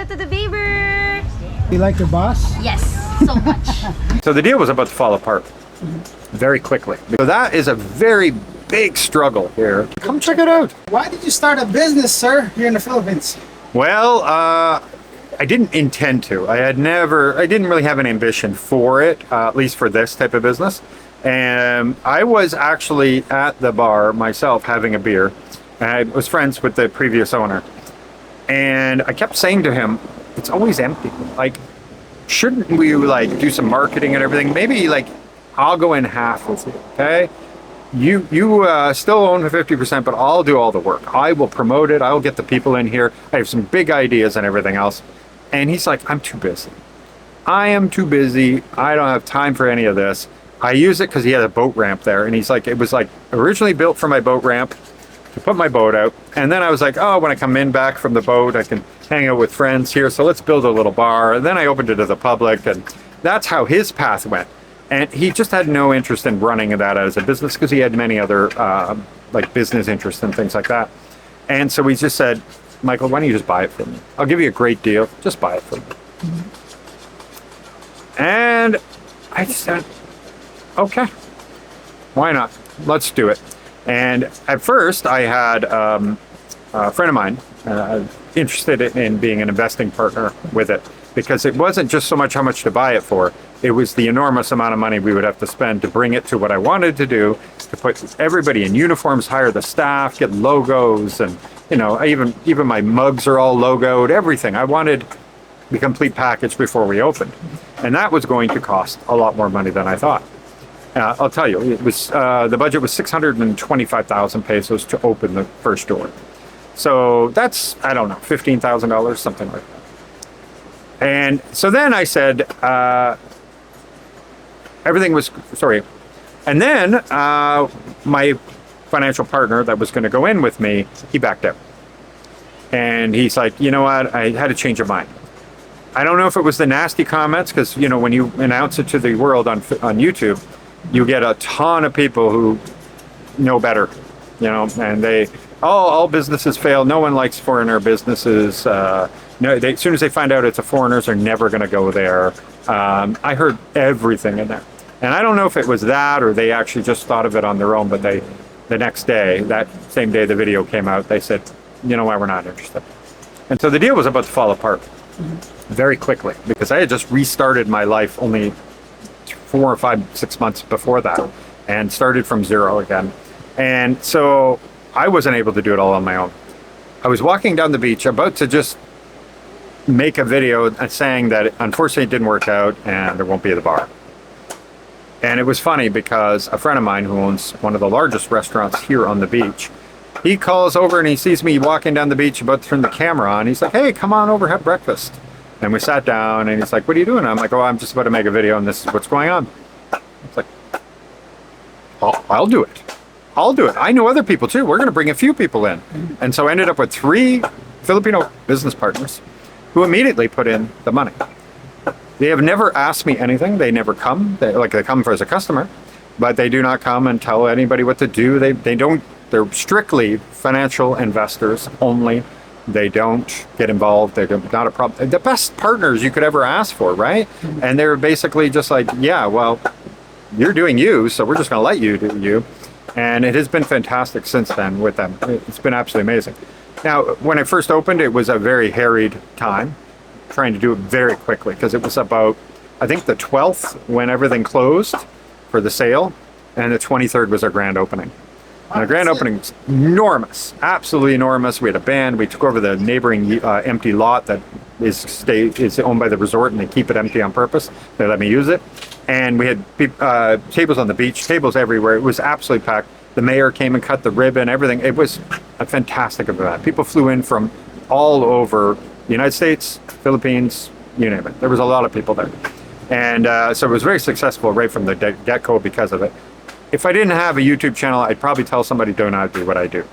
welcome to the Beaver. You like your boss? Yes, so much. So the deal was about to fall apart very quickly. So that is a very big struggle here. Come check it out. Why did you start a business, sir, here in the Philippines? Well, I didn't intend to. I didn't really have an ambition for it, at least for this type of business. And I was actually at the bar myself having a beer. And I was friends with the previous owner. And I kept saying to him, it's always empty. Like, shouldn't we like do some marketing and everything? Maybe like I'll go in half with you, okay? You still own 50%, but I'll do all the work. I will promote it. I'll get the people in here. I have some big ideas and everything else. And he's like, I'm too busy. I am too busy. I don't have time for any of this. I use it because he had a boat ramp there. And he's like, it was like originally built for my boat ramp to put my boat out. And then I was like, oh, when I come in back from the boat, I can hang out with friends here. So let's build a little bar. And then I opened it to the public. And that's how his path went. And he just had no interest in running that as a business because he had many other like business interests and things like that. And so we just said, Michael, why don't you just buy it from me? I'll give you a great deal. Just buy it from me. Mm-hmm. And I said, okay, why not? Let's do it. And at first I had a friend of mine interested in being an investing partner with it, because it wasn't just so much how much to buy it for. It was the enormous amount of money we would have to spend to bring it to what I wanted to do, to put everybody in uniforms, hire the staff, get logos, and you know, even my mugs are all logoed, everything. I wanted the complete package before we opened. And that was going to cost a lot more money than I thought. I'll tell you, it was the budget was 625,000 pesos to open the first door. So that's, I don't know, $15,000, something like that. And so then I said, everything was, sorry. And then my financial partner that was going to go in with me, he backed out. And he's like, you know what, I had a change of mind. I don't know if it was the nasty comments, because, you know, when you announce it to the world on YouTube, you get a ton of people who know better, you know, and all businesses fail. No one likes foreigner businesses. No, as soon as they find out it's a foreigners, are never going to go there. I heard everything in there. And I don't know if it was that or they actually just thought of it on their own, but the next day, that same day the video came out, they said, you know what, we're not interested. And so the deal was about to fall apart very quickly, because I had just restarted my life only 4 or 5, 6 months before that and started from zero again. And so I wasn't able to do it all on my own. I was walking down the beach about to just make a video saying that unfortunately it didn't work out and there won't be at the bar. And it was funny because a friend of mine who owns one of the largest restaurants here on the beach, he calls over and he sees me walking down the beach about to turn the camera on. He's like, hey, come on over, have breakfast. And we sat down and he's like, what are you doing? I'm like, oh, I'm just about to make a video and this is what's going on. It's like, I'll do it. I'll do it. I know other people too. We're going to bring a few people in. And so I ended up with 3 Filipino business partners who immediately put in the money. They have never asked me anything. They never come. They come as a customer, but they do not come and tell anybody what to do. They don't. They're strictly financial investors only. They don't get involved. They're not a problem. The best partners you could ever ask for, right? And they're basically just like, yeah, well, you're doing you, so we're just going to let you do you. And it has been fantastic since then with them. It's been absolutely amazing. Now, when I first opened, it was a very harried time, trying to do it very quickly, because it was about, I think, the 12th when everything closed for the sale, and the 23rd was our grand opening. And the grand opening was enormous, absolutely enormous. We had a band. We took over the neighboring empty lot that is owned by the resort, and they keep it empty on purpose. They let me use it. And we had tables on the beach, tables everywhere. It was absolutely packed. The mayor came and cut the ribbon, everything. It was a fantastic event. People flew in from all over the United States, Philippines, you name it. There was a lot of people there. And so it was very successful right from the get-go because of it. If I didn't have a YouTube channel, I'd probably tell somebody do not do what I do.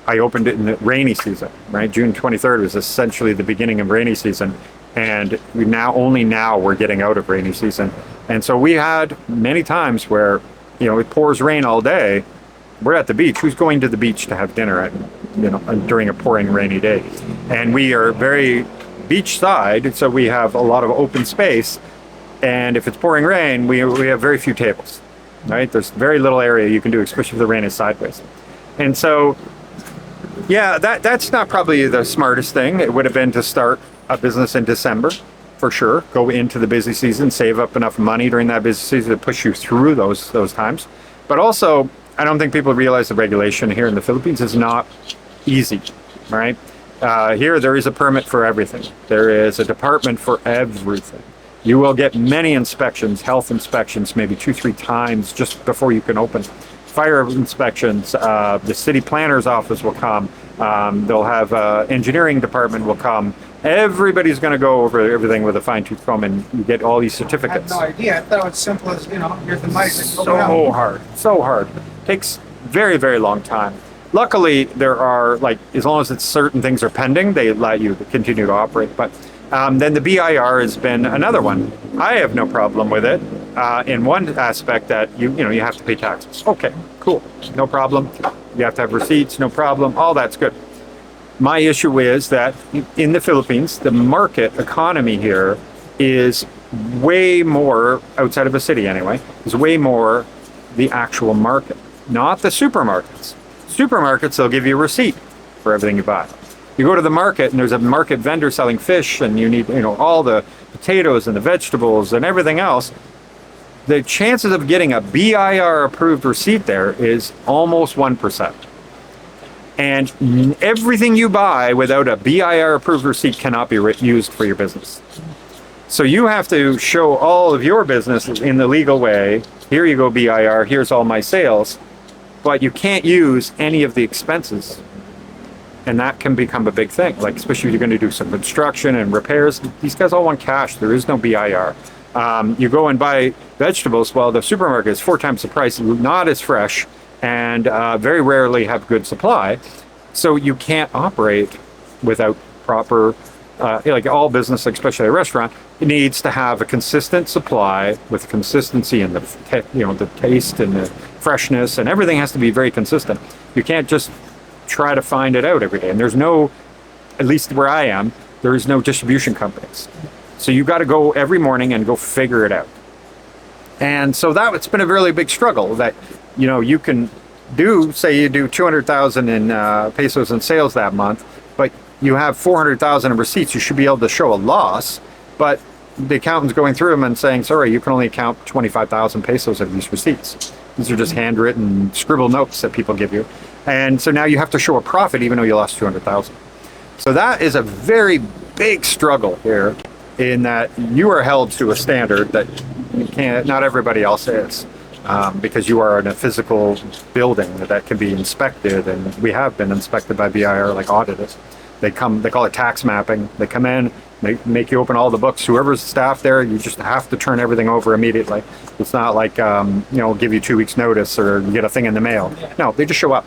I opened it in the rainy season, right? June 23rd was essentially the beginning of rainy season. And only now we're getting out of rainy season. And so we had many times where, you know, it pours rain all day. We're at the beach. Who's going to the beach to have dinner during a pouring rainy day? And we are very beach side, so we have a lot of open space. And if it's pouring rain, we have very few tables, right? There's very little area you can do, especially if the rain is sideways. And so, yeah, that's not probably the smartest thing. It would have been to start a business in December, for sure. Go into the busy season, save up enough money during that busy season to push you through those times. But also, I don't think people realize the regulation here in the Philippines is not easy, right? Here, there is a permit for everything. There is a department for everything. You will get many inspections, health inspections, maybe 2-3 times just before you can open. Fire inspections, the city planner's office will come. They'll have engineering department will come. Everybody's going to go over everything with a fine-tooth comb, and you get all these I had certificates. no idea. I thought it was simple as, here's the money. So hard. Takes very, very long time. Luckily, there are, as long as it's certain things are pending, they let you continue to operate. But then the BIR has been another one. I have no problem with it in one aspect that you have to pay taxes. Okay, cool, no problem. You have to have receipts, no problem. All that's good. My issue is that in the Philippines, the market economy here is way more, outside of a city anyway, is way more the actual market, not the supermarkets. Supermarkets, they'll give you a receipt for everything you buy. You go to the market and there's a market vendor selling fish, and you need, all the potatoes and the vegetables and everything else. The chances of getting a BIR approved receipt there is almost 1%. And everything you buy without a BIR approved receipt cannot be used for your business. So you have to show all of your business in the legal way. Here you go, BIR, here's all my sales. But you can't use any of the expenses. And that can become a big thing, especially if you're going to do some construction and repairs. These guys all want cash. There is no BIR. You go and buy vegetables, well, the supermarket is 4 times the price, not as fresh, and very rarely have good supply. So you can't operate without proper, all business, especially a restaurant, it needs to have a consistent supply with consistency in the taste and the freshness, and everything has to be very consistent. You can't just try to find it out every day. And there's no, at least where I am, there is no distribution companies. So you got to go every morning and go figure it out. And so it's been a really big struggle that, you can say you do 200,000 in pesos in sales that month, but you have 400,000 in receipts. You should be able to show a loss, but the accountant's going through them and saying, sorry, you can only count 25,000 pesos of these receipts. These are just handwritten, scribbled notes that people give you. And so now you have to show a profit even though you lost 200,000. So that is a very big struggle here, in that you are held to a standard that not everybody else is, because you are in a physical building that can be inspected, and we have been inspected by BIR, audited. They call it tax mapping. They come in, they make you open all the books. Whoever's staff there, you just have to turn everything over immediately. It's not like, give you 2 weeks notice or you get a thing in the mail. No, they just show up.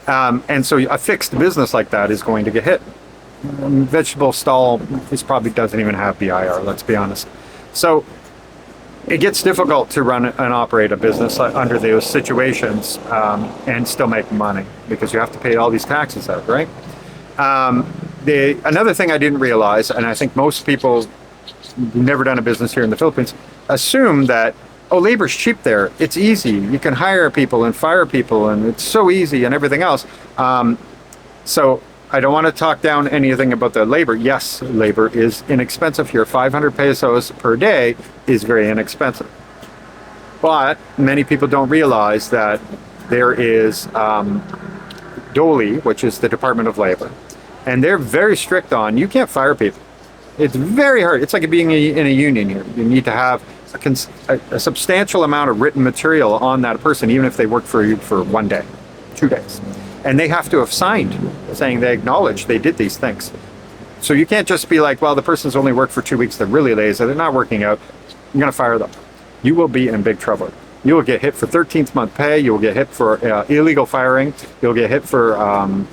And so a fixed business like that is going to get hit. Vegetable stall probably doesn't even have BIR, let's be honest. So it gets difficult to run and operate a business under those situations and still make money, because you have to pay all these taxes out, right? Another thing I didn't realize, and I think most people who've never done a business here in the Philippines assume that, labor's cheap there. It's easy. You can hire people and fire people, and it's so easy and everything else. So I don't want to talk down anything about the labor. Yes, labor is inexpensive here. 500 pesos per day is very inexpensive. But many people don't realize that there is DOLE, which is the Department of Labor. And they're very strict on, you can't fire people. It's very hard. It's like being in a union here. You need to have a substantial amount of written material on that person, even if they work for you for 1 day, 2 days. And they have to have signed saying they acknowledge they did these things. So you can't just be like, well, the person's only worked for 2 weeks, they're really lazy, they're not working out, I'm going to fire them. You will be in big trouble. You will get hit for 13th month pay, you will get hit for illegal firing, you'll get hit for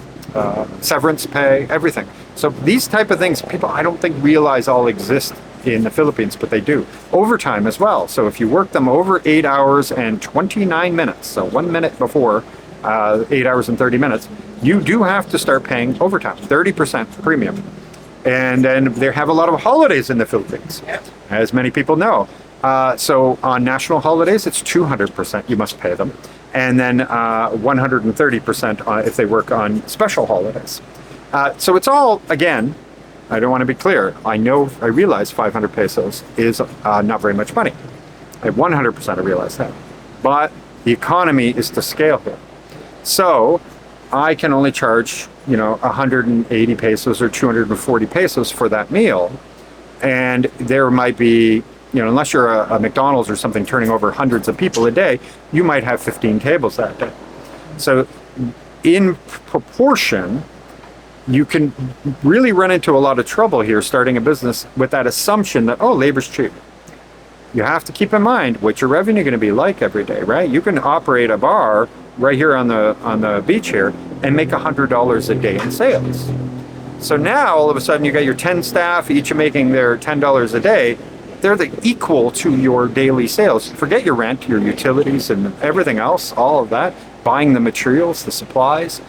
severance pay, everything. So these type of things, people I don't think realize all exist in the Philippines, but they do. Overtime as well. So if you work them over 8 hours and 29 minutes, so 1 minute before 8 hours and 30 minutes, you do have to start paying overtime, 30% premium. And then they have a lot of holidays in the Philippines, as many people know. So on national holidays, it's 200% you must pay them. And then 130% if they work on special holidays. So it's all, again, I don't want to be clear. I realize 500 pesos is not very much money. I 100% realize that. But the economy is to scale here. So I can only charge, 180 pesos or 240 pesos for that meal. And there might be, unless you're a McDonald's or something turning over hundreds of people a day, you might have 15 tables that day. So in proportion, you can really run into a lot of trouble here starting a business with that assumption that, labor's cheap. You have to keep in mind what your revenue going to be like every day, right? You can operate a bar right here on the beach here and make $100 a day in sales. So now all of a sudden you got your 10 staff, each making their $10 a day. They're equal to your daily sales. Forget your rent, your utilities, and everything else, all of that, buying the materials, the supplies.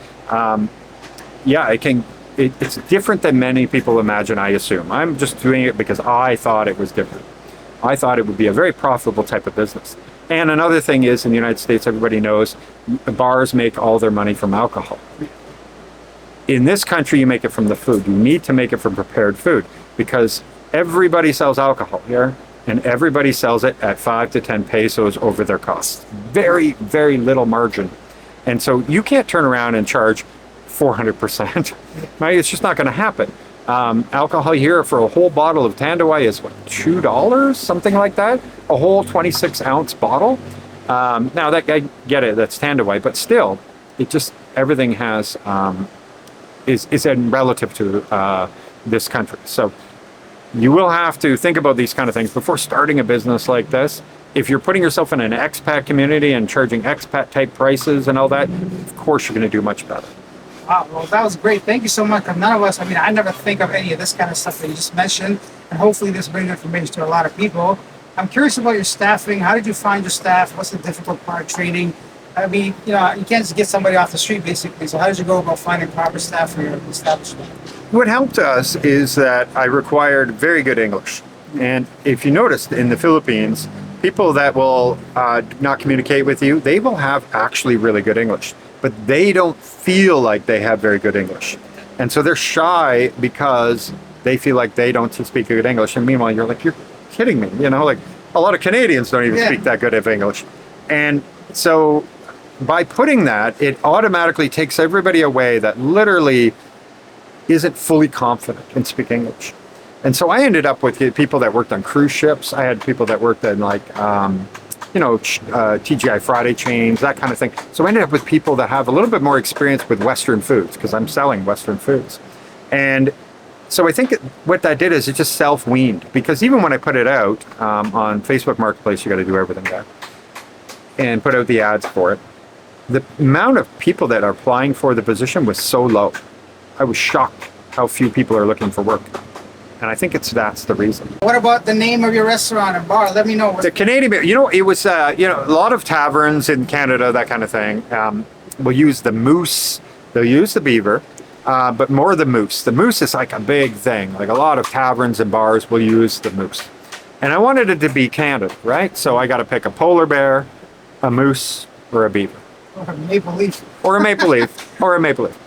It's different than many people imagine, I assume. I'm just doing it because I thought it was different. I thought it would be a very profitable type of business. And another thing is, in the United States, everybody knows bars make all their money from alcohol. In this country, you make it from the food. You need to make it from prepared food because everybody sells alcohol here and everybody sells it at 5 to 10 pesos over their costs. Very, very little margin. And so you can't turn around and charge 400%. Right? It's just not going to happen. Alcohol here for a whole bottle of Tanduay is what, $2, something like that? A whole 26-ounce bottle. Now that I get it, that's Tanduay, but still, everything has is in relative to this country. So you will have to think about these kind of things before starting a business like this. If you're putting yourself in an expat community and charging expat type prices and all that, of course you're going to do much better. Wow, well, that was great. Thank you so much. None of us, I never think of any of this kind of stuff that you just mentioned. And hopefully this brings information to a lot of people. I'm curious about your staffing. How did you find your staff? What's the difficult part, training? You can't just get somebody off the street, basically. So how did you go about finding proper staff for your establishment? What helped us is that I required very good English. And if you noticed in the Philippines, people that will not communicate with you, they will have actually really good English. But they don't feel like they have very good English. And so they're shy because they feel like they don't speak good English. And meanwhile, you're like, you're kidding me. Like a lot of Canadians don't even speak that good of English. And so by putting that, it automatically takes everybody away that literally isn't fully confident in speaking English. And so I ended up with people that worked on cruise ships. I had people that worked in TGI Friday chains, that kind of thing. So I ended up with people that have a little bit more experience with Western foods because I'm selling Western foods. And so I think what that did is it just self-weaned because even when I put it out on Facebook Marketplace, you got to do everything there and put out the ads for it. The amount of people that are applying for the position was so low. I was shocked how few people are looking for work. And I think that's the reason. What about the name of your restaurant and bar? Let me know. The Canadian Beaver, it was, a lot of taverns in Canada, that kind of thing, will use the moose. They'll use the beaver, but more the moose. The moose is like a big thing. Like a lot of taverns and bars will use the moose. And I wanted it to be Canada, right? So I got to pick a polar bear, a moose, or a beaver. Or a maple leaf. Or a maple leaf. Or a maple leaf.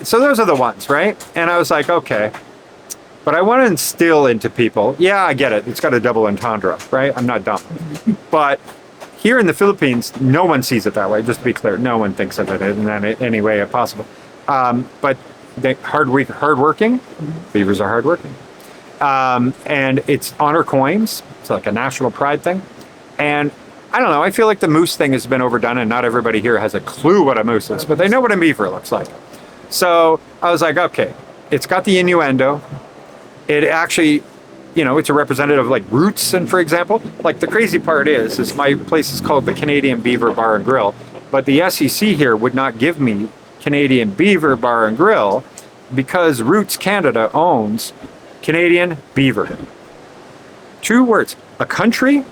So those are the ones, right? And I was like, okay. But I want to instill into people, I get it. It's got a double entendre, right? I'm not dumb. But here in the Philippines, no one sees it that way. Just to be clear, no one thinks of it in any way possible. But they're hardworking. Beavers are hardworking. And it's honor coins. It's like a national pride thing. And I don't know. I feel like the moose thing has been overdone and not everybody here has a clue what a moose is, but they know what a beaver looks like. So I was like, okay, it's got the innuendo. It actually, it's a representative of like Roots, and for example, like the crazy part is my place is called the Canadian Beaver Bar and Grill, but the SEC here would not give me Canadian Beaver Bar and Grill because Roots Canada owns Canadian Beaver. 2 words, a country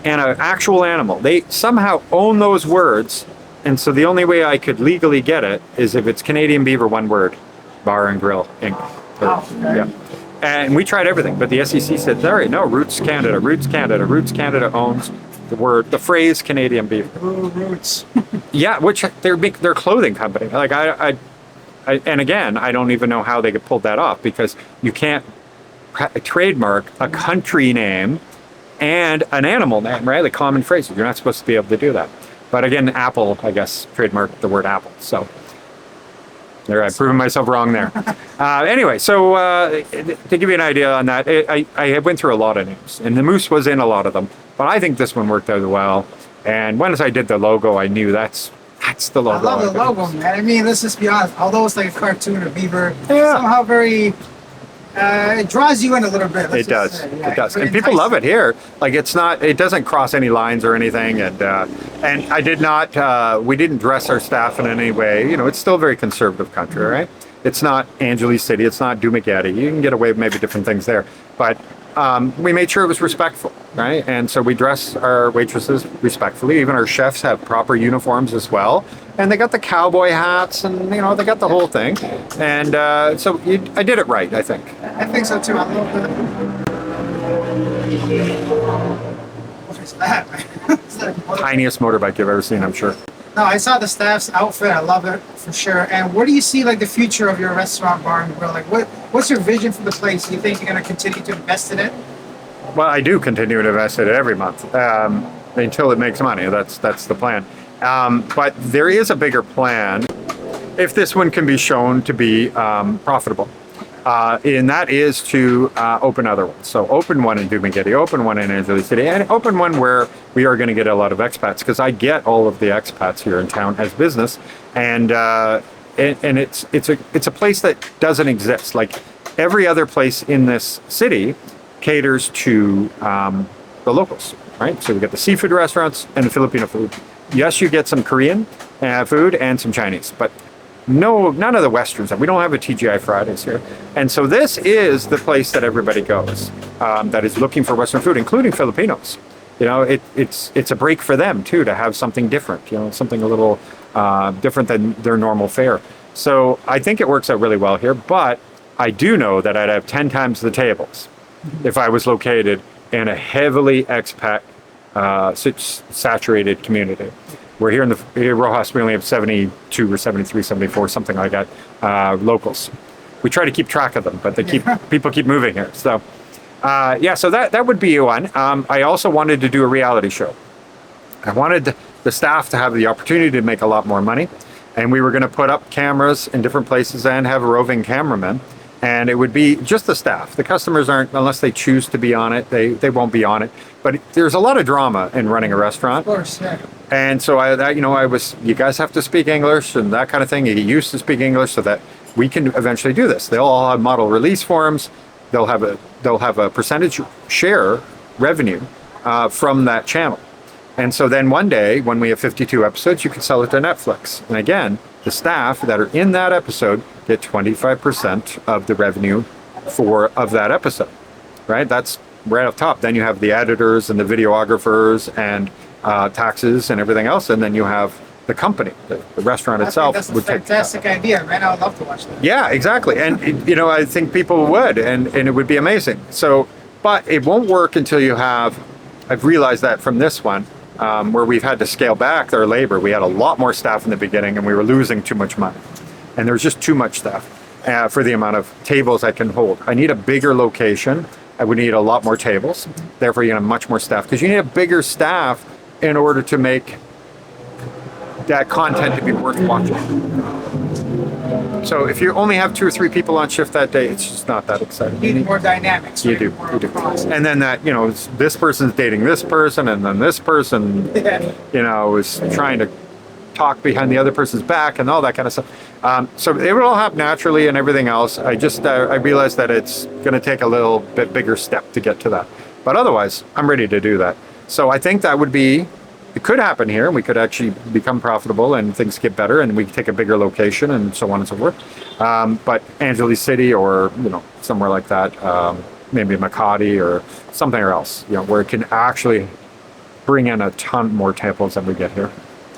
and an actual animal. They somehow own those words, and so the only way I could legally get it is if it's Canadian Beaver, 1 word, Bar and Grill Inc. Oh, okay. Yeah. And we tried everything, but the SEC said, all right, no, Roots Canada, Roots Canada, Roots Canada owns the phrase Canadian beef. Ooh, Roots. Yeah, which they're their clothing company. Like and again, I don't even know how they could pull that off because you can't trademark a country name and an animal name, right? Like common phrases. You're not supposed to be able to do that. But again, Apple, I guess, trademarked the word apple. So there, I've proven myself wrong there. Anyway, so to give you an idea on that, I went through a lot of names, and the moose was in a lot of them. But I think this one worked out well. And once I did the logo, I knew that's the logo. I love the logo, man. I mean, let's just be honest. Although it's like a cartoon or beaver, Yeah. somehow very it draws you in a little bit. It does. It does. And people love it here. Like it doesn't cross any lines or anything. And I did not, we didn't dress our staff in any way. You know, it's still a very conservative country, right? It's not Angeles City. It's not Dumageddon. You can get away with maybe different things there. But we made sure it was respectful, right? And so we dress our waitresses respectfully. Even our chefs have proper uniforms as well. And they got the cowboy hats and, you know, they got the whole thing. And so I did it right, I think. I think so too. I love what is that, man? Is that a motorbike? Tiniest motorbike you've ever seen, I'm sure. No, I saw the staff's outfit. I love it for sure. And where do you see like the future of your restaurant, bar, and grill? Like, what's your vision for the place? Do you think you're going to continue to invest in it? Well, I do continue to invest in it every month until it makes money. That's the plan. But there is a bigger plan if this one can be shown to be profitable. And that is to open other ones. So open one in Dumageddon, open one in Angeles City, and open one where we are going to get a lot of expats because I get all of the expats here in town as business, and it's a place that doesn't exist. Like every other place in this city caters to the locals, right? So we get the seafood restaurants and the Filipino food. Yes, you get some Korean food and some Chinese, but none of the Westerns. We don't have a TGI Fridays here. And so this is the place that everybody goes that is looking for Western food, including Filipinos. You know, it's a break for them too to have something different, you know, something a little different than their normal fare. So I think it works out really well here, but I do know that I'd have 10 times the tables if I was located in a heavily expat saturated community. We're here in the Rojas, we only have 72 or 73, 74, something like that, locals. We try to keep track of them, but people keep moving here. So, so that would be one. I also wanted to do a reality show. I wanted the staff to have the opportunity to make a lot more money, and we were going to put up cameras in different places and have a roving cameraman. And it would be just the staff. The customers aren't, unless they choose to be on it, they won't be on it. But there's a lot of drama in running a restaurant. Of course, yeah. And so you guys have to speak English and that kind of thing. You get used to speak English so that we can eventually do this. They'll all have model release forms. They'll have a percentage share revenue from that channel. And so then one day when we have 52 episodes, you can sell it to Netflix. And again, the staff that are in that episode get 25% of the revenue of that episode, right? That's right up top. Then you have the editors and the videographers and taxes and everything else, and then you have the company, the restaurant itself. That's a would take fantastic idea, man. I would love to watch that. Yeah, exactly. And I think people would, and it would be amazing. So, but it won't work until you have. I've realized that from this one. Where we've had to scale back our labor. We had a lot more staff in the beginning and we were losing too much money. And there's just too much staff for the amount of tables I can hold. I need a bigger location. I would need a lot more tables. Therefore, you have much more staff because you need a bigger staff in order to make that content to be worth watching. So if you only have 2 or 3 people on shift that day, it's just not that exciting. You need more dynamics. You right? do. More You do. process. And then this person's dating this person, and then this person, is trying to talk behind the other person's back, and all that kind of stuff. So it would all happen naturally, and everything else. I realized that it's going to take a little bit bigger step to get to that. But otherwise, I'm ready to do that. So I think that would be. It could happen here, and we could actually become profitable, and things get better, and we take a bigger location, and so on and so forth. But Angeles City, or somewhere like that, maybe Makati or something else, where it can actually bring in a ton more tables than we get here.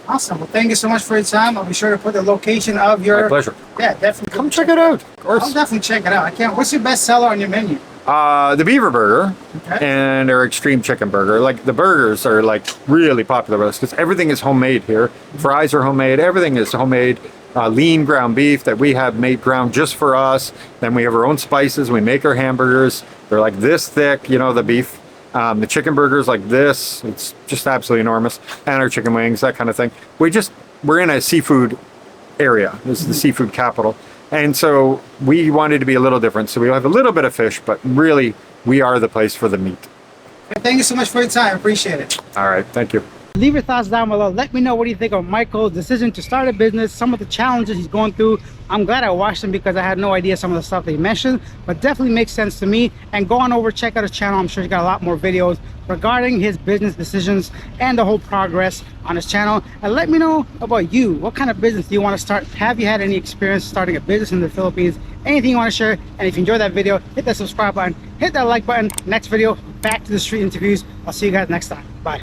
Awesome. Well, thank you so much for your time. I'll be sure to put the location of your. My pleasure. Yeah, definitely. Come check it out. Of I'll course. definitely check it out. I can't. What's your best seller on your menu? The Beaver Burger Okay. and our Extreme Chicken Burger. Like the burgers are like really popular with us because everything is homemade here. Fries are homemade. Everything is homemade. Lean ground beef that we have made ground just for us. Then we have our own spices. We make our hamburgers. They're like this thick, you know, the beef. The chicken burgers like this. It's just absolutely enormous. And our chicken wings, that kind of thing. We're in a seafood area. This is the seafood capital. And so we wanted to be a little different. So we have a little bit of fish, but really we are the place for the meat. Thank you so much for your time. Appreciate it. All right. Thank you. Leave your thoughts down below. Let me know what you think of Michael's decision to start a business, some of the challenges he's going through. I'm glad I watched him because I had no idea some of the stuff that he mentioned, but definitely makes sense to me. And go on over, check out his channel. I'm sure he's got a lot more videos regarding his business decisions and the whole progress on his channel. And let me know about you. What kind of business do you want to start? Have you had any experience starting a business in the Philippines? Anything you want to share? And if you enjoyed that video, hit that subscribe button, hit that like button. Next video, back to the street interviews. I'll see you guys next time. Bye.